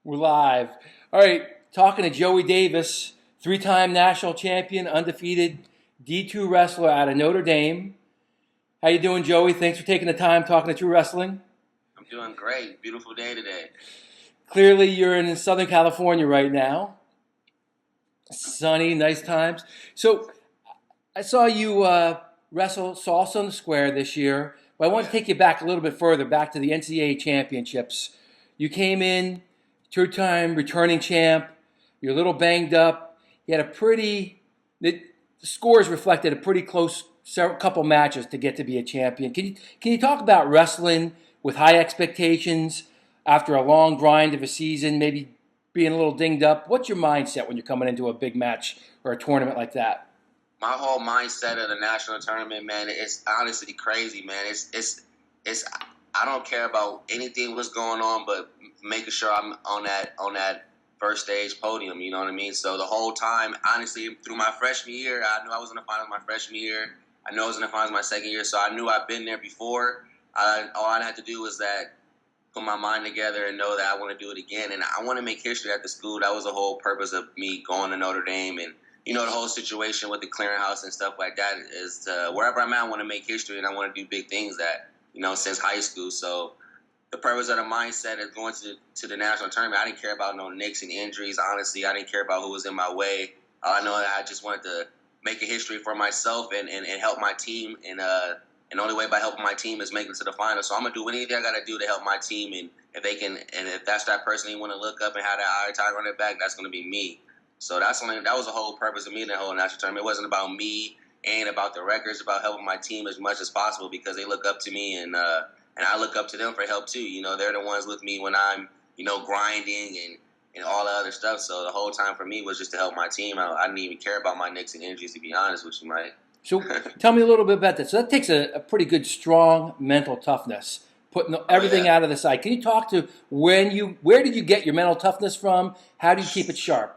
We're live. All right, talking to Joey Davis, three-time national champion, undefeated D2 wrestler out of Notre Dame. How you doing, Joey? Thanks for taking the time talking to True Wrestling. I'm doing great. Beautiful day today. Clearly, you're in Southern California right now. Sunny, nice times. So, I saw you wrestle Salsa on the Square this year, but I want to Yeah. take you back a little bit further, back to the NCAA championships. You came in, two-time returning champ. You're a little banged up. You had the scores reflected a pretty close couple matches to get to be a champion. Can you talk about wrestling with high expectations after a long grind of a season, maybe being a little dinged up? What's your mindset when you're coming into a big match or a tournament like that? My whole mindset of the national tournament, man, it's honestly crazy, man. It's I don't care about anything what's going on, but making sure I'm on that first stage podium. You know what I mean? So the whole time, honestly, through my freshman year, I knew I was in the finals my freshman year. I knew I was in the finals my second year, so I knew I'd been there before. All I had to do was that put my mind together and know that I want to do it again. And I want to make history at the school. That was the whole purpose of me going to Notre Dame. And, the whole situation with the clearinghouse and stuff like that is wherever I'm at, I want to make history and I want to do big things since high school. So the purpose of the mindset of going to the national tournament, I didn't care about no nicks and injuries. Honestly, I didn't care about who was in my way. All I know that I just wanted to make a history for myself and help my team. And the only way by helping my team is making it to the final. So I'm gonna do anything I gotta do to help my team. And if that's that person you want to look up and have that eye tiger on their back, that's gonna be me. So that was the whole purpose of me in the whole national tournament. It wasn't about me and about the records, about helping my team as much as possible because they look up to me and I look up to them for help too. They're the ones with me when I'm grinding and all the other stuff. So the whole time for me was just to help my team. I didn't even care about my nicks and injuries, to be honest with you, Mike. So tell me a little bit about that. So that takes a pretty good, strong mental toughness, putting Oh everything yeah. out of the side. Can you talk to where did you get your mental toughness from? How do you keep it sharp?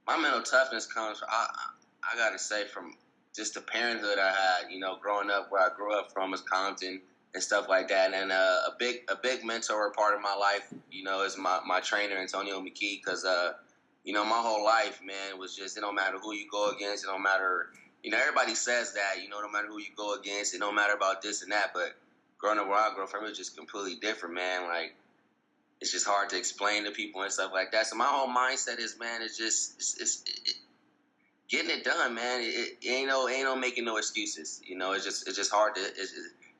My mental toughness comes from, I gotta say, from just the parenthood I had. Growing up where I grew up from is Compton and stuff like that. And a big mentor part of my life, is my trainer Antonio McKee, because my whole life, man, was just, it don't matter who you go against, it don't matter. Everybody says that, no matter who you go against, it don't matter about this and that, but growing up where I grew up from, it was just completely different, man. Like, it's just hard to explain to people and stuff like that. So my whole mindset is, man, it's just getting it done, man. It ain't no making no excuses. It's just hard to.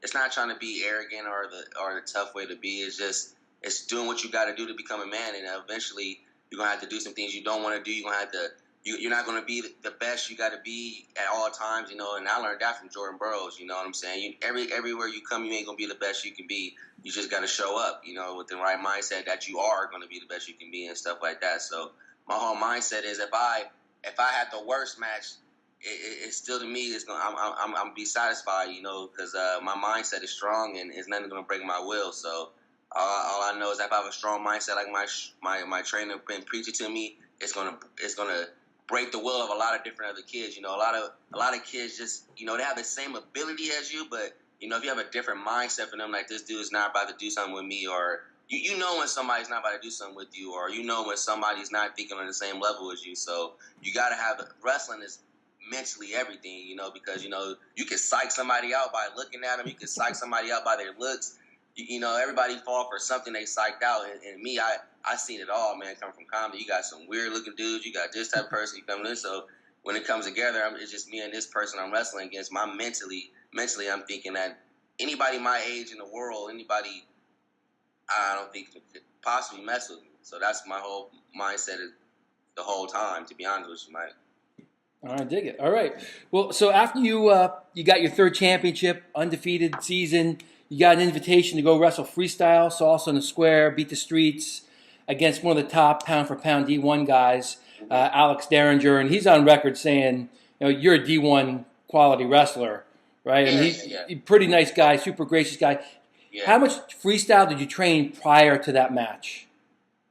It's not trying to be arrogant or the tough way to be. It's doing what you got to do to become a man, and eventually you're gonna have to do some things you don't want to do. You're gonna have to. You're not going to be the best. You got to be at all times, And I learned that from Jordan Burroughs. You know what I'm saying? Everywhere you come, you ain't going to be the best you can be. You just got to show up, with the right mindset that you are going to be the best you can be and stuff like that. So my whole mindset is if I had the worst match, it's still, to me, it's going. I'm be satisfied, because my mindset is strong and it's nothing going to break my will. So all I know is that if I have a strong mindset, like my trainer been preaching to me, it's gonna break the will of a lot of different other kids. A lot of kids just, they have the same ability as you, but if you have a different mindset for them, like, this dude is not about to do something with me, or you know when somebody's not about to do something with you, or when somebody's not thinking on the same level as you. So you got to have wrestling is mentally everything, because you can psych somebody out by looking at them, you can psych somebody out by their looks. Everybody fall for something they psyched out, and me, I seen it all, man. Coming from comedy, you got some weird looking dudes, you got this type of person you coming in. So when it comes together, it's just me and this person I'm wrestling against. Mentally, I'm thinking that anybody my age in the world, anybody I don't think could possibly mess with me. So that's my whole mindset the whole time. To be honest with you, Mike. All right, dig it. All right. Well, so after you got your third championship, undefeated season, you got an invitation to go wrestle freestyle, Salsa on the Square, beat the streets against one of the top pound for pound D1 guys, Alex Derringer, and he's on record saying, you're a D1 quality wrestler, right? I Yeah, mean, yeah, yeah. he's a pretty nice guy, super gracious guy. Yeah. How much freestyle did you train prior to that match?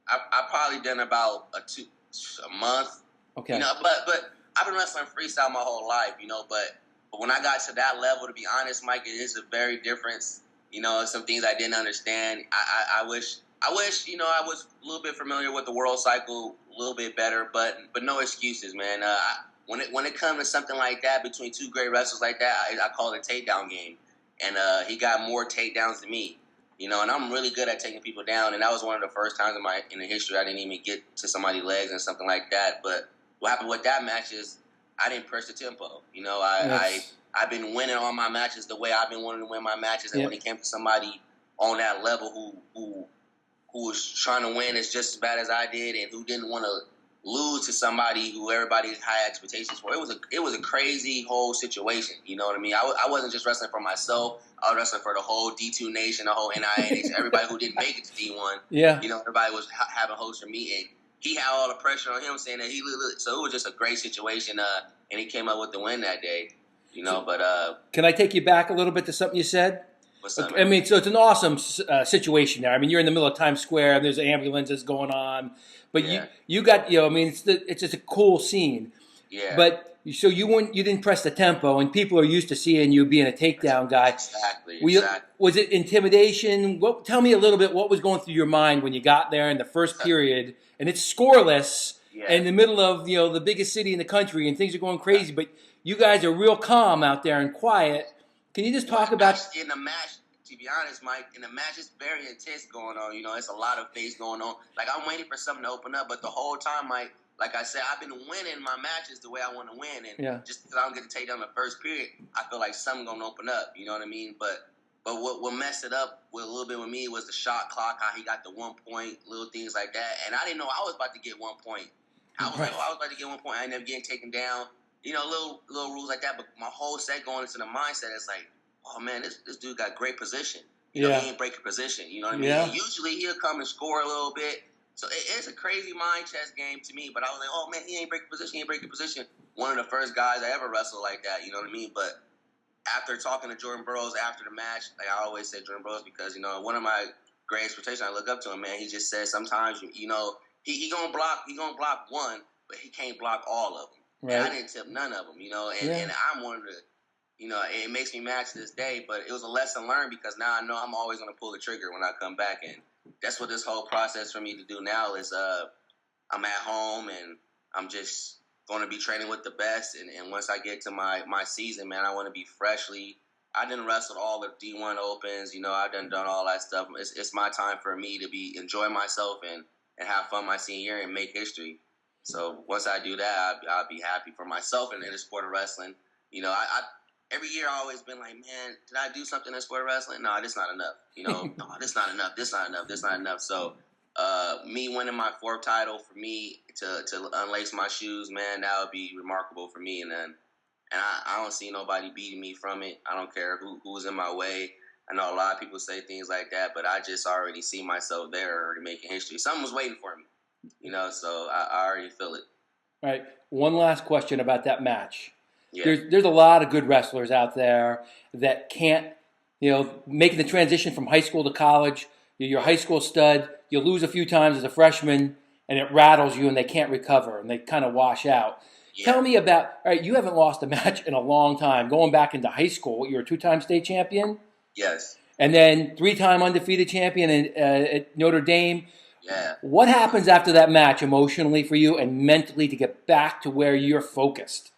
I probably done about a month. Okay. But I've been wrestling freestyle my whole life, but when I got to that level, to be honest, Mike, it is a very difference. Some things I didn't understand. I wish I wish, I was a little bit familiar with the world cycle a little bit better, but no excuses, man. When it comes to something like that between two great wrestlers like that, I call it a takedown game, and he got more takedowns than me, and I'm really good at taking people down, and that was one of the first times in the history I didn't even get to somebody's legs and something like that. But what happened with that match is I didn't press the tempo. I've been winning all my matches the way I've been wanting to win my matches, and when it came to somebody on that level who was trying to win as just as bad as I did, and who didn't want to lose to somebody who everybody had high expectations for. It was a crazy whole situation. You know what I mean? I wasn't just wrestling for myself. I was wrestling for the whole D2 Nation, the whole NIA Nation, everybody who didn't make it to D1. Yeah. Everybody was having hopes for me, and he had all the pressure on him, saying that so it was just a great situation. And he came up with the win that day. Can I take you back a little bit to something you said? What's up, I mean, so it's an awesome situation there. I mean, you're in the middle of Times Square, and there's ambulances going on, but you got, I mean, it's just a cool scene. Yeah. But so you didn't press the tempo, and people are used to seeing you being a takedown guy. Exactly. Was it intimidation? Tell me a little bit what was going through your mind when you got there in the first period, and it's scoreless, in the middle of the biggest city in the country, and things are going crazy, but you guys are real calm out there and quiet. Can you just talk about in the match? To be honest, Mike, in the match, it's very intense going on. It's a lot of face going on. Like, I'm waiting for something to open up, but the whole time, Mike, like I said, I've been winning my matches the way I want to win, and just because I don't get to take down the first period, I feel like something's gonna open up. You know what I mean? But what messed it up with a little bit with me was the shot clock, how he got the 1 point, little things like that, and I didn't know I was about to get 1 point. I was like, I was about to get 1 point. I ended up getting taken down. Little rules like that. But my whole set going into the mindset is like, oh man, this dude got great position. He ain't breaking position. You know what I mean? Yeah. And usually he'll come and score a little bit. So it's a crazy mind chess game to me. But I was like, oh man, he ain't breaking position. One of the first guys I ever wrestled like that. You know what I mean? But after talking to Jordan Burroughs after the match, like I always say Jordan Burroughs because one of my great expectations, I look up to him, man. He just says sometimes he gonna block one, but he can't block all of them. Right. And I didn't tip none of them, and I'm one of the, it makes me mad to this day, but it was a lesson learned because now I know I'm always going to pull the trigger when I come back. And that's what this whole process for me to do now is I'm at home and I'm just going to be training with the best. And once I get to my season, man, I want to be freshly. I done wrestled all the D1 Opens, I done all that stuff. It's my time for me to enjoy myself and have fun my senior year and make history. So once I do that, I'll be happy for myself and in the sport of wrestling. I every year I always been like, man, did I do something in the sport of wrestling? No, this not enough. No, this not enough. This not enough. This not enough. So me winning my 4th title for me to unlace my shoes, man, that would be remarkable for me. And I don't see nobody beating me from it. I don't care who's in my way. I know a lot of people say things like that, but I just already see myself there already making history. Something was waiting for me. So I already feel it. All right. One last question about that match. Yeah. There's a lot of good wrestlers out there that can't, making the transition from high school to college. You're a high school stud. You lose a few times as a freshman, and it rattles you, and they can't recover, and they kind of wash out. Yeah. Tell me about, all right, you haven't lost a match in a long time. Going back into high school, you're a 2-time state champion? Yes. And then 3-time undefeated champion at Notre Dame. Yeah. What happens after that match emotionally for you and mentally to get back to where you're focused?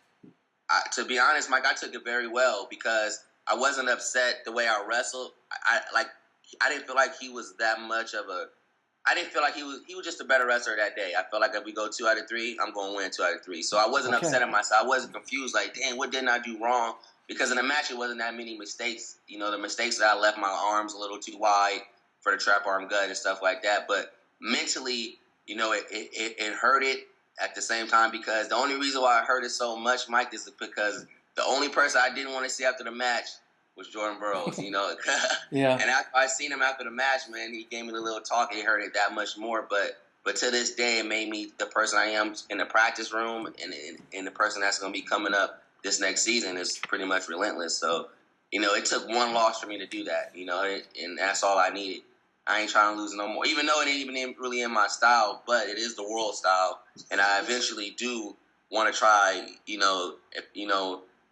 To be honest, Mike, I took it very well because I wasn't upset the way I wrestled. I didn't feel like he was that much of a. I didn't feel like he was just a better wrestler that day. I felt like if we go 2 out of 3, I'm going to win 2 out of 3. So I wasn't upset at myself. I wasn't confused like, dang, what didn't I do wrong? Because in the match, it wasn't that many mistakes. The mistakes that I left my arms a little too wide for the trap arm gut and stuff like that. But mentally, it hurt it at the same time because the only reason why I hurt it so much, Mike, is because the only person I didn't want to see after the match was Jordan Burroughs, Yeah. And after I seen him after the match, man, he gave me the little talk and it hurt it that much more. But to this day, it made me the person I am in the practice room and the person that's going to be coming up this next season is pretty much relentless. So, it took one loss for me to do that, and that's all I needed. I ain't trying to lose no more, even though it ain't even really in my style, but it is the world style. And I eventually do want to try,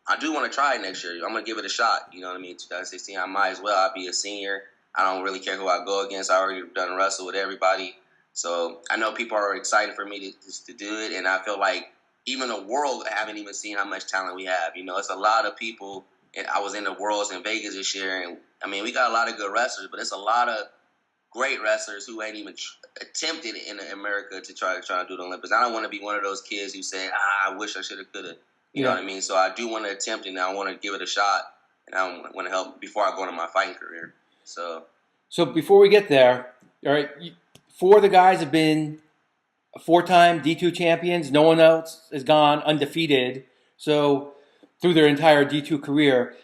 I do want to try it next year. I'm going to give it a shot. You know what I mean? 2016, I might as well. I'll be a senior. I don't really care who I go against. I already done wrestle with everybody. So I know people are excited for me to do it, and I feel like even the world haven't even seen how much talent we have. It's a lot of people. And I was in the Worlds in Vegas this year, and I mean, we got a lot of good wrestlers, but it's a lot of great wrestlers who ain't even attempted in America to try to do the Olympics. I don't want to be one of those kids who said, I wish I should have, could have. You know what I mean? So I do want to attempt it, and I want to give it a shot, and I want to help before I go into my fighting career. So before we get there, all right, 4 of the guys have been 4-time D2 champions. No one else has gone undefeated. So through their entire D2 career,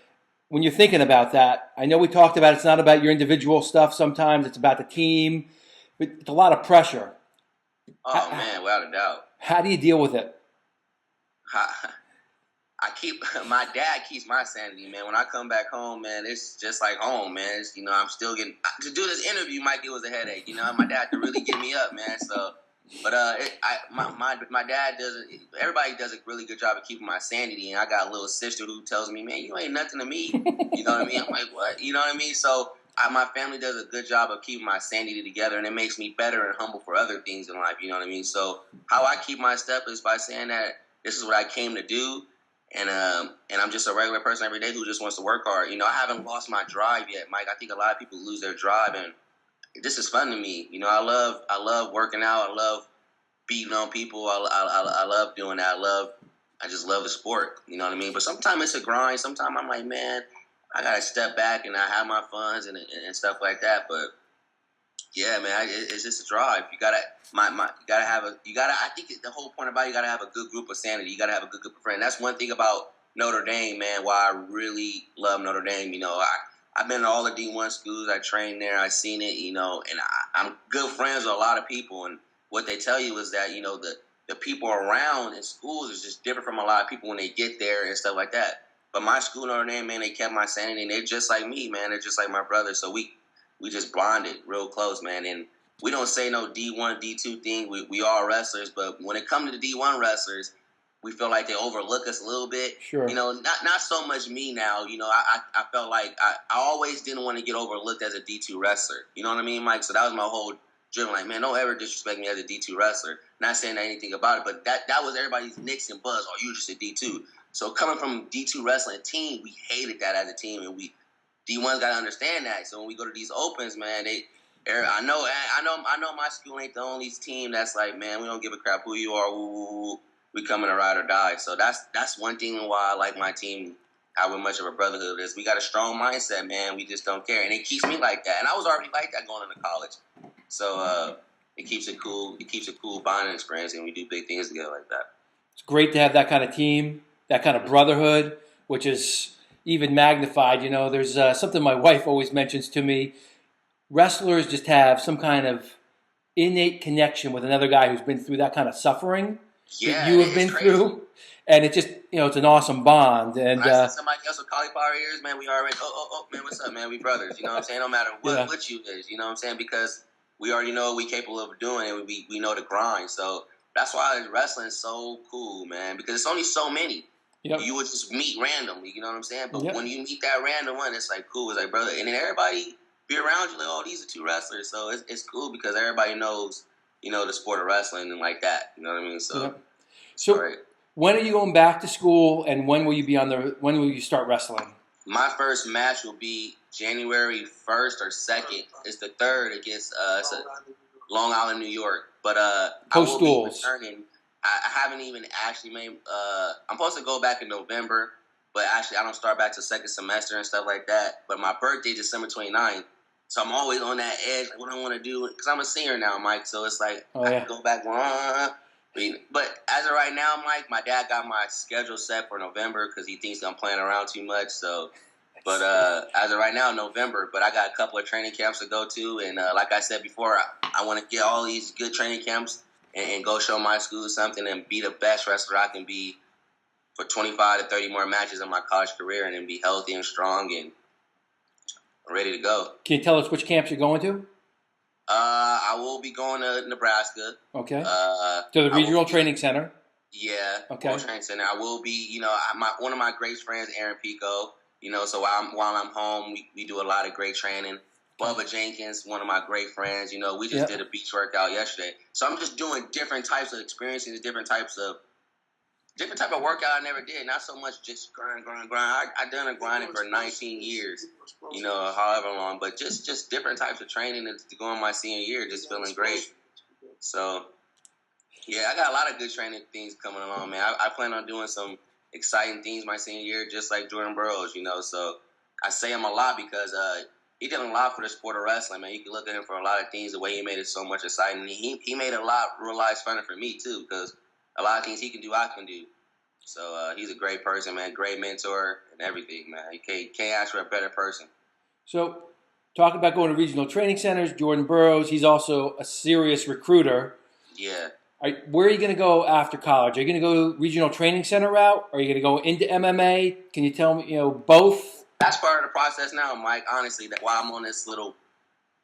when you're thinking about that, I know we talked about it's not about your individual stuff sometimes, it's about the team, but it's a lot of pressure. Oh, man, without a doubt. How do you deal with it? My dad keeps my sanity, man. When I come back home, man, it's just like home, man. It's, I'm still getting, to do this interview, Mike, it was a headache, my dad had to really get me up, man, so. But my dad everybody does a really good job of keeping my sanity, and I got a little sister who tells me, man, you ain't nothing to me. You know what I mean? I'm like, what? You know what I mean? So my family does a good job of keeping my sanity together, and it makes me better and humble for other things in life. You know what I mean? So how I keep my step is by saying that this is what I came to do, and I'm just a regular person every day who just wants to work hard. I haven't lost my drive yet, Mike. I think a lot of people lose their drive, and this is fun to me. I love working out. I love beating on people. I love doing that. I just love the sport. You know what I mean? But sometimes it's a grind. Sometimes I'm like, man, I gotta step back and I have my funds and stuff like that. But yeah, man, it's just a drive. You gotta I think the whole point about it, you gotta have a good group of sanity. You gotta have a good group of friends. That's one thing about Notre Dame, man. Why I really love Notre Dame. I've been to all the D1 schools. I trained there. I've seen it, and I'm good friends with a lot of people. And what they tell you is that, the people around in schools is just different from a lot of people when they get there and stuff like that. But my school, Notre Dame, man, they kept my sanity, and they're just like me, man. They're just like my brother. So we just bonded real close, man. And we don't say no D1, D2 thing. We all wrestlers. But when it comes to the D1 wrestlers, we feel like they overlook us a little bit. Sure. Not so much me now. I felt like I always didn't want to get overlooked as a D2 wrestler. You know what I mean, Mike? So that was my whole driven. Like, man, don't ever disrespect me as a D2 wrestler. Not saying anything about it, but that was everybody's nicks and buzz. Oh, you're just a D2. So coming from D2 wrestling team, we hated that as a team, and we D1's got to understand that. So when we go to these opens, man, I know my school ain't the only team that's like, man, we don't give a crap who you are. Ooh, we come in to ride or die. So that's one thing why I like my team, how much of a brotherhood it is. We got a strong mindset, man. We just don't care. And it keeps me like that. And I was already like that going into college. So it keeps it cool. It keeps a cool bonding experience, and we do big things together like that. It's great to have that kind of team, that kind of brotherhood, which is even magnified. There's something my wife always mentions to me. Wrestlers just have some kind of innate connection with another guy who's been through that kind of suffering that you have been through. And it just, it's an awesome bond. And when I see somebody else with cauliflower ears, man, we already, man, what's up, man? We brothers, you know what I'm saying? No matter what you is, you know what I'm saying? Because we already know what we capable of doing, and we know the grind. So that's why wrestling is so cool, man, because it's only so many. Yep. You would just meet randomly, you know what I'm saying? But when you meet that random one, it's like cool. It's like, brother, and then everybody be around you like, oh, these are 2 wrestlers. So it's cool because everybody knows, the sport of wrestling and like that. You know what I mean? So, so when are you going back to school, and when will you be when will you start wrestling? My first match will be January 1st or 2nd. It's the 3rd against Long Island, New York. But I will be returning. I haven't even actually made. I'm supposed to go back in November, but actually I don't start back till second semester and stuff like that. But my birthday December 29th, so I'm always on that edge. Like, what I want to do, because I'm a senior now, Mike. So it's like I can go back. But as of right now, Mike, my dad got my schedule set for November because he thinks I'm playing around too much. So, but as of right now, November. But I got a couple of training camps to go to, and like I said before, I want to get all these good training camps. And go show my school something and be the best wrestler I can be for 25 to 30 more matches in my college career, and then be healthy and strong and ready to go. Can you tell us which camps you're going to? I will be going to Nebraska. Okay. To the regional training center. Yeah. Okay. Training center. I will be. One of my great friends, Aaron Pico. So while I'm home, we do a lot of great training. Bubba Jenkins, one of my great friends. You know, we just Yep. did a beach workout yesterday. So I'm just doing different types of experiences, different type of workout I never did. Not so much just grind. I done a grinding for 19 years, you know, however long. But just different types of training to go in my senior year, just feeling great. So, yeah, I got a lot of good training things coming along, man. I plan on doing some exciting things my senior year, just like Jordan Burroughs, you know. So I say him a lot because he did a lot for the sport of wrestling, man. You can look at him for a lot of things, the way he made it so much exciting. He made a lot real life funner for me, too, because a lot of things he can do, I can do. So he's a great person, man. Great mentor and everything, man. You can't ask for a better person. So, talking about going to regional training centers, Jordan Burroughs, he's also a serious recruiter. Yeah. Where are you going to go after college? Are you going to go regional training center route? Are you going to go into MMA? Can you tell me, both? That's part of the process now, Mike. Honestly, that while I'm on this little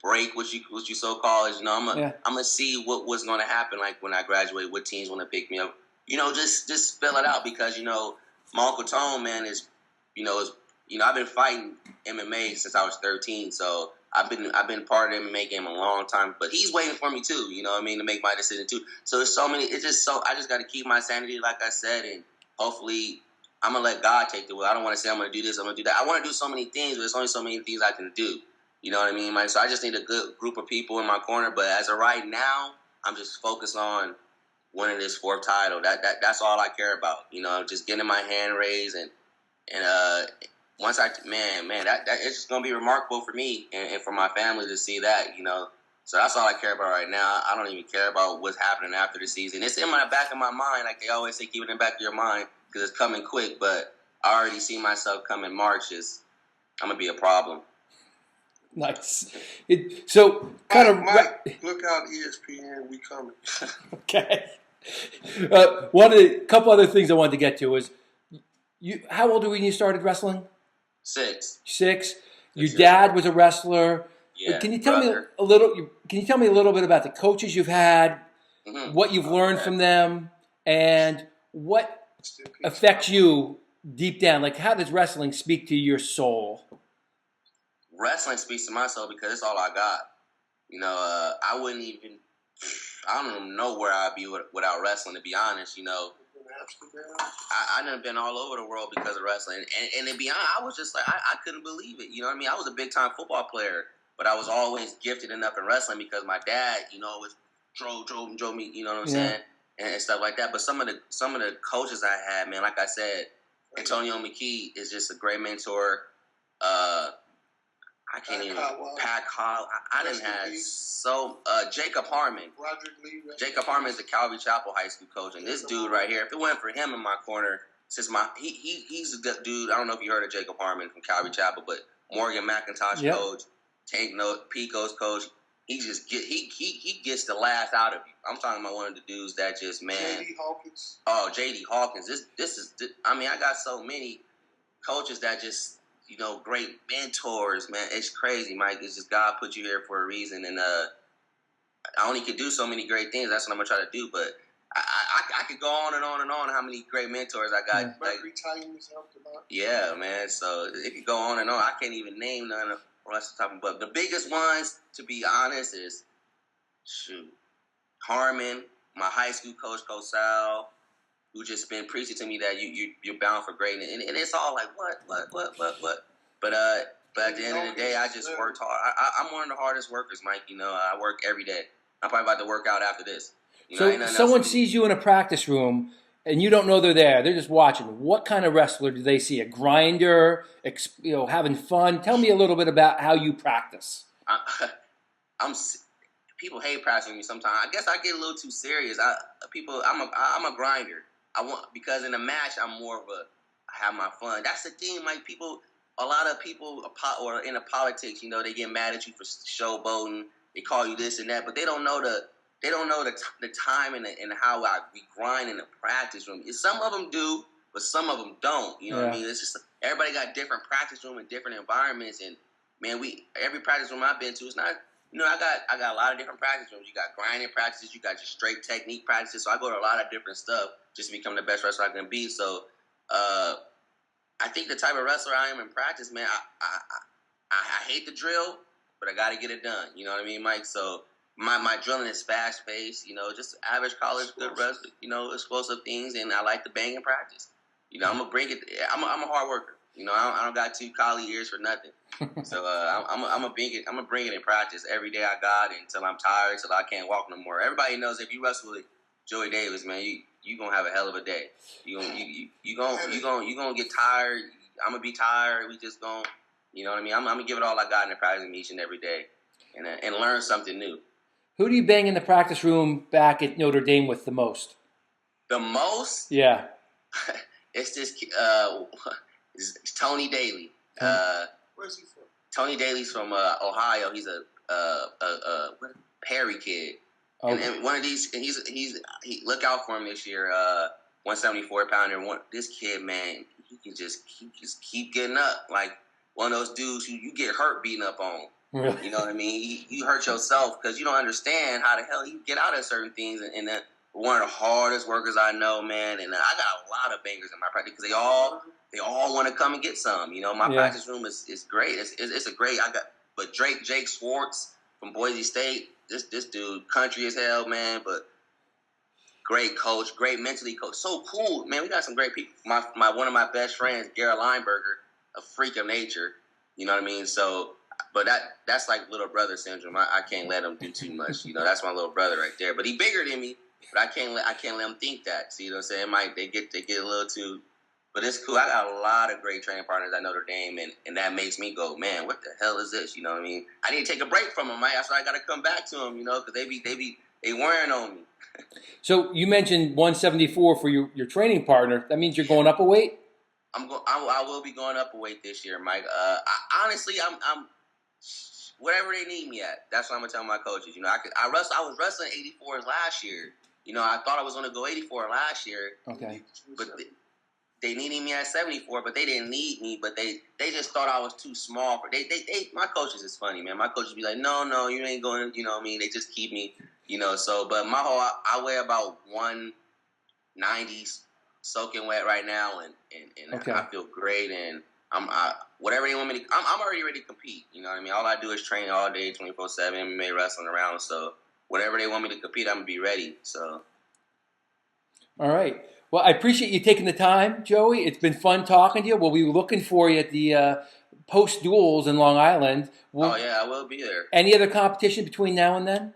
break, what you so call is, I'm gonna see what's gonna happen. Like when I graduate, what teams want to pick me up. Just spell it out because my Uncle Tone, man, I've been fighting MMA since I was 13, so I've been part of the MMA game a long time. But he's waiting for me too, to make my decision too. So there's so many. I just got to keep my sanity, like I said, and hopefully I'm gonna let God take the wheel. I don't want to say I'm gonna do this, I'm gonna do that. I want to do so many things, but there's only so many things I can do. You know what I mean, Mike? So I just need a good group of people in my corner. But as of right now, I'm just focused on winning this fourth title. That's all I care about. Just getting my hand raised and once that it's just gonna be remarkable for me and for my family to see that. So that's all I care about right now. I don't even care about what's happening after the season. It's in the back of my mind, like they always say, keep it in the back of your mind because it's coming quick. But I already see myself coming March. I'm gonna be a problem. Nice. So kind of Mike, look out ESPN, we coming. Okay. Couple other things I wanted to get to is how old were you when you started wrestling? 6. 6. Your dad was a wrestler. Yeah. Can you tell me a little? Can you tell me a little bit about the coaches you've had, what you've learned from them, and what affects you deep down? Like, how does wrestling speak to your soul? Wrestling speaks to my soul because it's all I got. I wouldn't even. I don't even know where I'd be without wrestling. To be honest, I done been all over the world because of wrestling, and to be honest, I was just like I couldn't believe it. You know what I mean? I was a big time football player, but I was always gifted enough in wrestling because my dad, always drove me. You know what I'm saying, and stuff like that. But some of the coaches I had, man, like I said, Antonio McKee is just a great mentor. I can't even. Pat Caldwell. I didn't have Jacob Harmon. Roderick Lee. Jacob Harmon is the Calvary Chapel High School coach, and this dude right here. If it wasn't for him in my corner, since he's a good dude. I don't know if you heard of Jacob Harmon from Calvary Chapel, but Morgan McIntosh coach, Tank Note, Pico's coach. He just he gets the last out of you. I'm talking about one of the dudes that just J.D. Hawkins. Oh, J.D. Hawkins. This is. I mean, I got so many coaches that just. Great mentors, man. It's crazy, Mike. It's just God put you here for a reason, and I only could do so many great things. That's what I'm gonna try to do. But I could go on and on and on. How many great mentors I got? Yeah, man. So it could go on and on. I can't even name none of us talking. But the biggest ones, to be honest, is Harmon, my high school coach, Coach Sal, who just been preaching to me that you're bound for greatness, and it's all like what. But at the end of the day, I just worked hard. I'm one of the hardest workers, Mike. I work every day. I'm probably about to work out after this. So someone sees you in a practice room, and you don't know they're there. They're just watching. What kind of wrestler do they see? A grinder, having fun? Tell me a little bit about how you practice. People hate practicing me sometimes. I guess I get a little too serious. I'm a grinder. Because in a match I have my fun. That's the thing, like a lot of people or in the politics, they get mad at you for showboating. They call you this and that, but they don't know the time and how we grind in the practice room. Some of them do, but some of them don't. You know what I mean? It's just everybody got different practice room and different environments, and man, every practice room I've been to, it's not. I got a lot of different practice rooms. You got grinding practices, you got just straight technique practices. So I go to a lot of different stuff just to become the best wrestler I can be. So I think the type of wrestler I am in practice, man, I hate the drill, but I got to get it done. You know what I mean, Mike? So my drilling is fast paced. You know, just average college, good rest. You know, explosive things, and I like to bang in practice. You know, I'm gonna bring it. I'm a hard worker. You know, I don't got 2 collie ears for nothing. So I'm gonna bring it. I'm gonna bring it in practice every day I got it until I'm tired, till I can't walk no more. Everybody knows if you wrestle with Joey Davis, man, you gonna have a hell of a day. You gonna get tired. I'm gonna be tired. We just gonna, you know what I mean. I'm gonna give it all I got in the practice each and every day, and learn something new. Who do you bang in the practice room back at Notre Dame with the most? The most? Yeah. It's this it's Tony Daly. Where's he from? Tony Daly's from Ohio. He's a Perry kid. Okay. And one of these, and he look out for him this year. 174 pounder. This kid, man, he can just keep getting up. Like one of those dudes who you get hurt beating up on. Really? You know what I mean? You hurt yourself because you don't understand how the hell you get out of certain things. And one of the hardest workers I know, man. And I got a lot of bangers in my practice because they all want to come and get some. You know, my practice room is great. It's a great. But Jake Swartz from Boise State. This dude, country as hell, man, but great coach, great mentally coach. So cool, man. We got some great people. One of my best friends, Garrett Lineberger, a freak of nature. You know what I mean? So, but that's like little brother syndrome. I can't let him do too much. You know, that's my little brother right there. But he bigger than me. But I can't let him think that. See what I'm saying? They get a little too. But it's cool. I got a lot of great training partners at Notre Dame, and that makes me go, man, what the hell is this? You know what I mean? I need to take a break from them, right? That's why I got to come back to them, you know, because they wearing on me. So you mentioned 174 for your training partner. That means you're going up a weight? I will be going up a weight this year, Mike. Honestly, I'm whatever they need me at. That's what I'm gonna tell my coaches. You know, I was wrestling 84s last year. You know, I thought I was gonna go 84 last year. Okay. But they needed me at 74, but they didn't need me. But they just thought I was too small for. My coaches is funny, man. My coaches be like, no, you ain't going. You know what I mean? They just keep me. You know, so but I weigh about 190, soaking wet right now, and okay. I feel great, and whatever they want me to. I'm already ready to compete. You know what I mean? All I do is train all day, 24/7, MMA, wrestling around. So whatever they want me to compete, I'm gonna be ready. So. All right. Well, I appreciate you taking the time, Joey. It's been fun talking to you. We'll be looking for you at the post duels in Long Island. I will be there. Any other competition between now and then?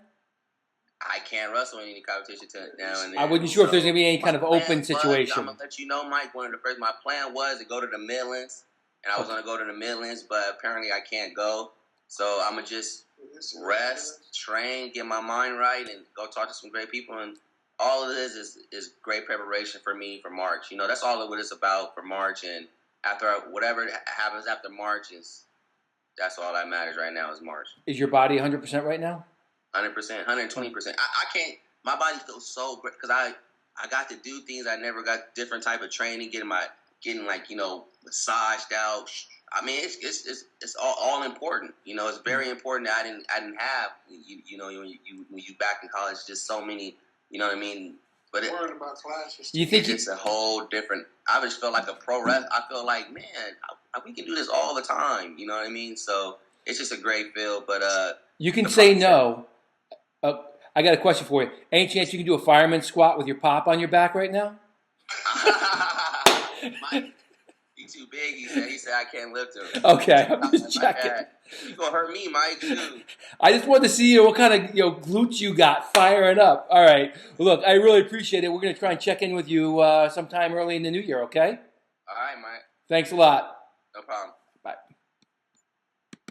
I can't wrestle in any competition now and then. I wasn't sure if there's going to be any kind of open situation. I'm going to let you know, Mike, my plan was to go to the Midlands, and I was going to go to the Midlands, but apparently I can't go. So I'm going to just rest, train, get my mind right, and go talk to some great people. And all of this is great preparation for me for March. You know, that's all what it's about for March. And after whatever happens after March, that's all that matters right now is March. Is your body 100% right now? 100%, 120%. I can't. My body feels so great because I got to do things I never got. Different type of training, getting like, you know, massaged out. I mean, it's all important. You know, it's very important that I didn't have. You know, when you back in college, just so many. You know what I mean? But worrying about classes. You think it's a whole different. I just feel like a pro wrestler. I feel like, man, we can do this all the time. You know what I mean? So it's just a great feel. But you can say no. I got a question for you. Any chance you can do a fireman squat with your pop on your back right now? Mike, you too big. He said I can't lift him. Okay, I'm just checking. You gonna hurt me, Mike? Too. I just wanted to see what kind of glutes you got firing up. All right. Look, I really appreciate it. We're gonna try and check in with you sometime early in the new year. Okay. All right, Mike. Thanks a lot.